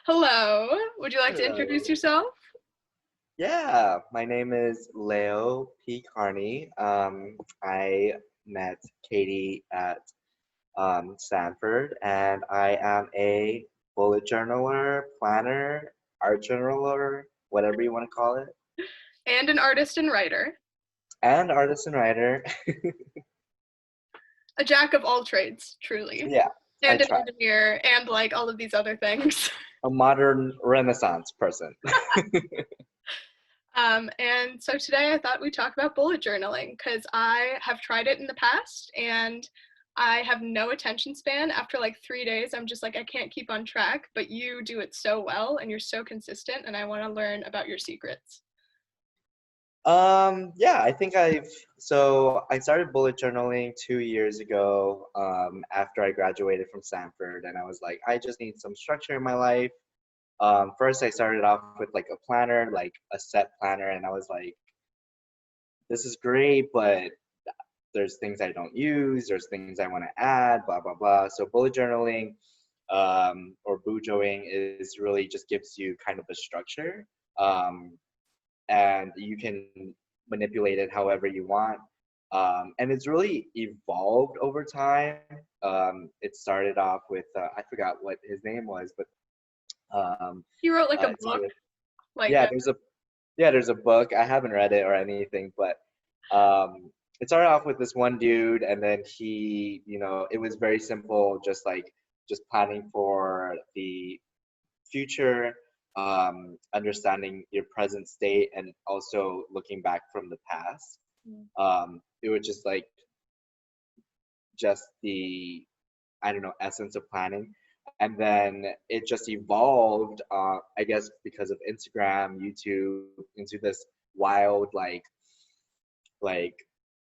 Hello. Would you like to introduce Hello. yourself? Yeah, my name is Leo P. Carney. I met Katie at Stanford, and I am a bullet journaler, planner, art journaler, whatever you want to call it, And an artist and writer. and artist and writer. A jack of all trades, truly. Yeah, I And an try. engineer and like all of these other things. A modern Renaissance person. And so today I thought we'd talk about bullet journaling because I have tried it in the past and I have no attention span. After like 3 days, I'm just like, I can't keep on track, but you do it so well and you're so consistent, and I want to learn about your secrets. Yeah, I started bullet journaling 2 years ago, after I graduated from Stanford, and I was like, I just need some structure in my life. First I started off with like a planner, like a set planner, and I was like, this is great, but there's things I don't use, there's things I want to add, blah blah blah. So bullet journaling, or bujoing is really just gives you kind of a structure. Um, and you can manipulate it however you want. And it's really evolved over time. It started off with I forgot what his name was, but You wrote like a it book, started. like Yeah, there's a book. I haven't read it or anything, but it started off with this one dude, and then it was very simple, just planning for the future, understanding your present state, and also looking back from the past. It was just like just the I don't know essence of planning, and then it just evolved. I guess because of Instagram, YouTube, into this wild like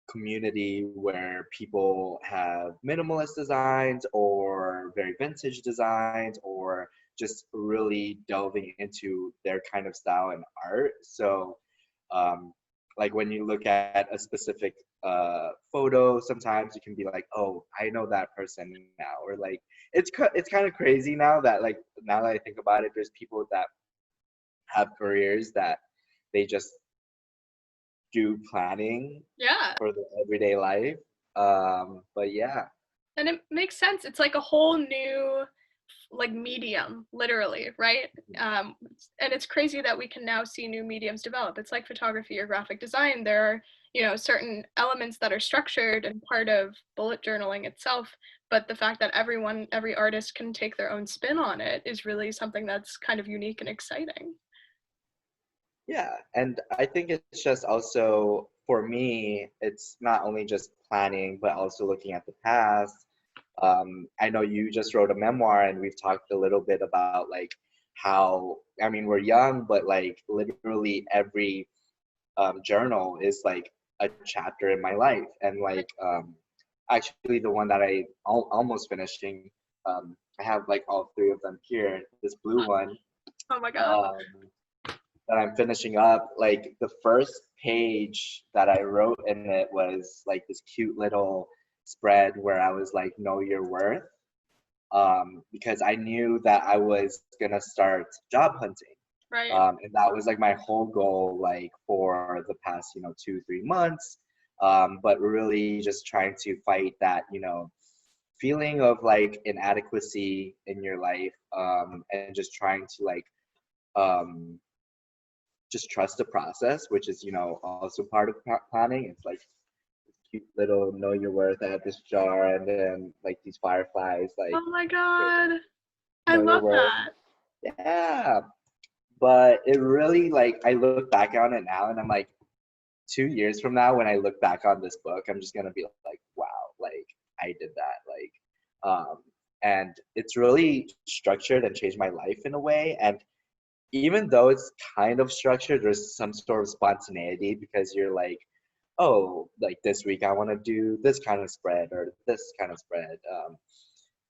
community where people have minimalist designs or very vintage designs or just really delving into their kind of style and art. So, um, like when you look at a specific photo, sometimes you can be like, "Oh, I know that person now," or like it's kind of crazy now that I think about it, there's people that have careers that they just do planning yeah. for the everyday life. But yeah, And it makes sense. It's like a whole new like medium, literally, right? And it's crazy that we can now see new mediums develop. It's like photography or graphic design. There are, certain elements that are structured and part of bullet journaling itself, but the fact that every artist can take their own spin on it is really something that's kind of unique and exciting. yeah, and I think it's just also for me, it's not only just planning, but also looking at the past. I know you just wrote a memoir, and we've talked a little bit about like how I mean we're young, but like literally every journal is like a chapter in my life, and actually the one that almost finishing, I have like all three of them here. This blue one, Oh my God. um, that I'm finishing up, like the first page that I wrote in it was like this cute little spread where I was like, know your worth. Because I knew that I was gonna start job hunting. Right. And that was like my whole goal, like for the past, 2, 3 months. But really just trying to fight that, feeling of like inadequacy in your life, and just trying to um, just trust the process, which is, also part of planning. It's like cute little know your worth. I have this jar, and then like these fireflies, like Oh my God. I know your love worth. that. Yeah. But it really, like, I look back on it now, and I'm like, 2 years from now, when I look back on this book, I'm just gonna be like, wow, like I did that. And it's really structured and changed my life in a way. And even though it's kind of structured, there's some sort of spontaneity, because you're like, oh, like this week I want to do this kind of spread or this kind of spread.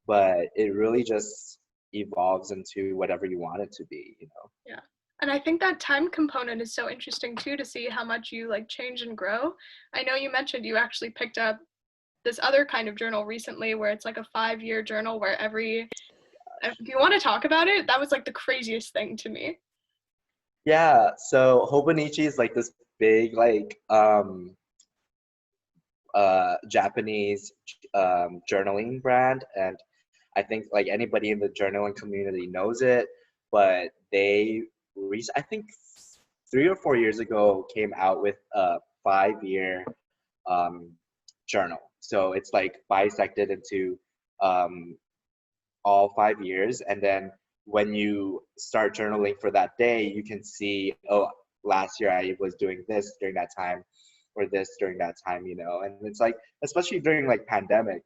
But it really just evolves into whatever you want it to be. Yeah. And I think that time component is so interesting too, to see how much you like change and grow. I know you mentioned you actually picked up this other kind of journal recently where it's like a 5-year journal where every Do you want to talk about it? That was like the craziest thing to me. Yeah, so Hobonichi is like this big like Japanese journaling brand, and I think like anybody in the journaling community knows it, but I think 3 or 4 years ago came out with a 5 year um, journal. So it's like bisected into um, all 5 years, and then when you start journaling for that day, you can see, oh, last year I was doing this during that time, or this during that time, and it's like, especially during like pandemic,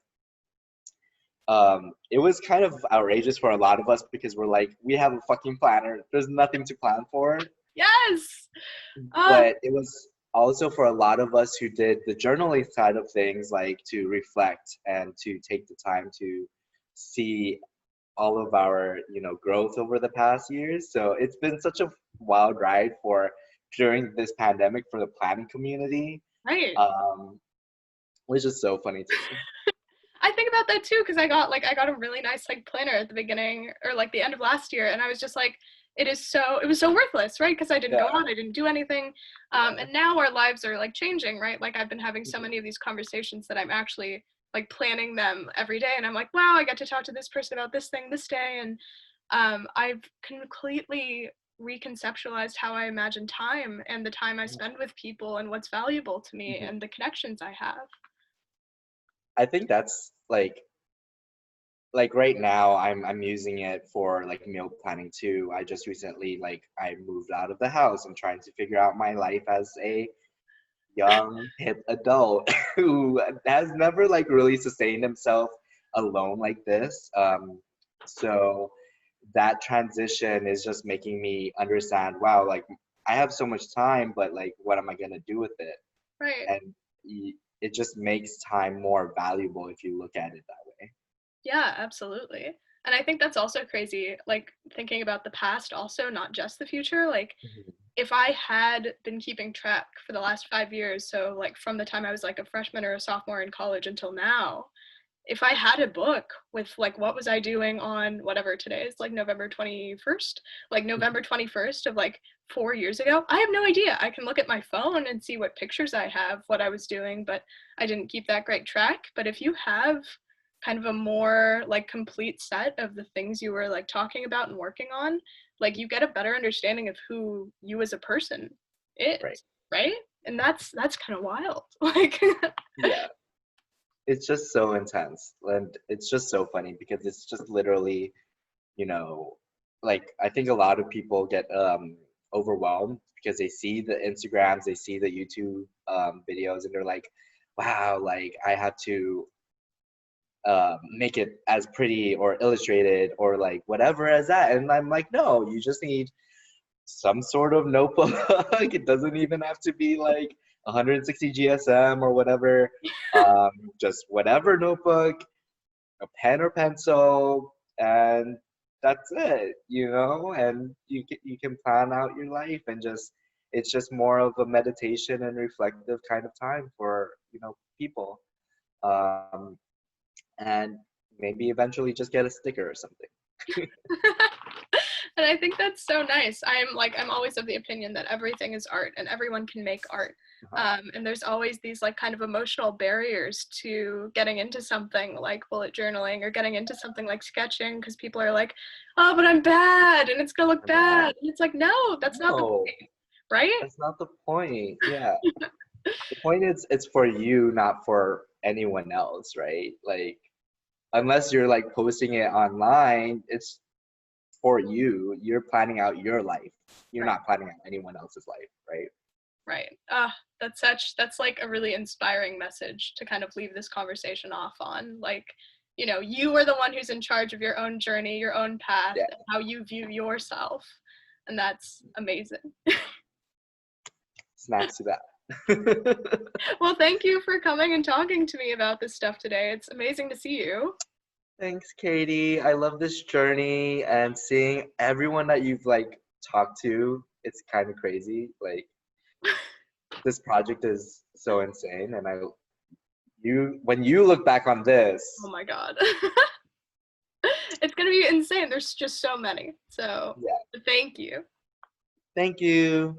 it was kind of outrageous for a lot of us because we're like, we have a fucking planner, there's nothing to plan for. Yes. But it was also for a lot of us who did the journaling side of things, like to reflect and to take the time to see all of our growth over the past years. So it's been such a wild ride for during this pandemic for the planning community, Right. um, which is so funny to me. I think about that too because I got a really nice like planner at the beginning or like the end of last year, and I was just like, it was so worthless, right? Because I didn't go Yeah, out, I didn't do anything, yeah. and now our lives are like changing, right? Like I've been having so Mhm. many of these conversations that I'm actually like planning them every day, and I'm like, wow, I get to talk to this person about this thing this day, and I've completely reconceptualized how I imagine time and the time I spend with people and what's valuable to me Mhm. and the connections I have. I think that's like right now I'm using it for like meal planning too. I just recently, like, I moved out of the house. I'm trying to figure out my life as a young hip adult who has never like really sustained himself alone like this. So that transition is just making me understand, wow, like I have so much time, but like what am I gonna do with it? Right. And it just makes time more valuable if you look at it that way. Yeah, absolutely. And I think that's also crazy, like thinking about the past, also, not just the future. Like, Mhm. if I had been keeping track for the last 5 years, so like from the time I was like a freshman or a sophomore in college until now, if I had a book with like what was I doing on whatever today is, like November 21st, like November 21st of like 4 years ago, I have no idea. I can look at my phone and see what pictures I have, what I was doing, but I didn't keep that great track. But if you have kind of a more like complete set of the things you were like talking about and working on, like you get a better understanding of who you as a person is, Right. right? And that's kind of wild. Like Yeah. It's just so intense, and it's just so funny because it's just literally, you know, like I think a lot of people get overwhelmed because they see the Instagrams, they see the YouTube videos, and they're like, wow, like I had to make it as pretty or illustrated or like whatever as that. And I'm like, no, you just need some sort of notebook. It doesn't even have to be like 160 GSM or whatever. Just whatever notebook, a pen or pencil, and that's it. And you can plan out your life, and just it's just more of a meditation and reflective kind of time for people. Um, and maybe eventually just get a sticker or something. and I think that's so nice. I'm always of the opinion that everything is art and everyone can make art. Uh-huh. And there's always these like kind of emotional barriers to getting into something like bullet journaling or getting into something like sketching because people are like, oh, but I'm bad and it's gonna look I know. bad. And it's like, no, that's not the No, point, right? that's not the point. Yeah. The point is it's for you, not for anyone else, right? Like, unless you're like posting it online, it's for you. You're planning out your life. You're Right. not planning out anyone else's life, right? Right. That's like a really inspiring message to kind of leave this conversation off on. Like, you are the one who's in charge of your own journey, your own path, Yeah. and how you view yourself. And that's amazing. Snaps to that. Well, thank you for coming and talking to me about this stuff today. It's amazing to see you. Thanks, Katie. I love this journey and seeing everyone that you've like talked to. It's kind of crazy. Like, this project is so insane, and when you look back on this, Oh my God. It's going to gonna be insane. There's just so many. So Yeah. thank you. Thank you.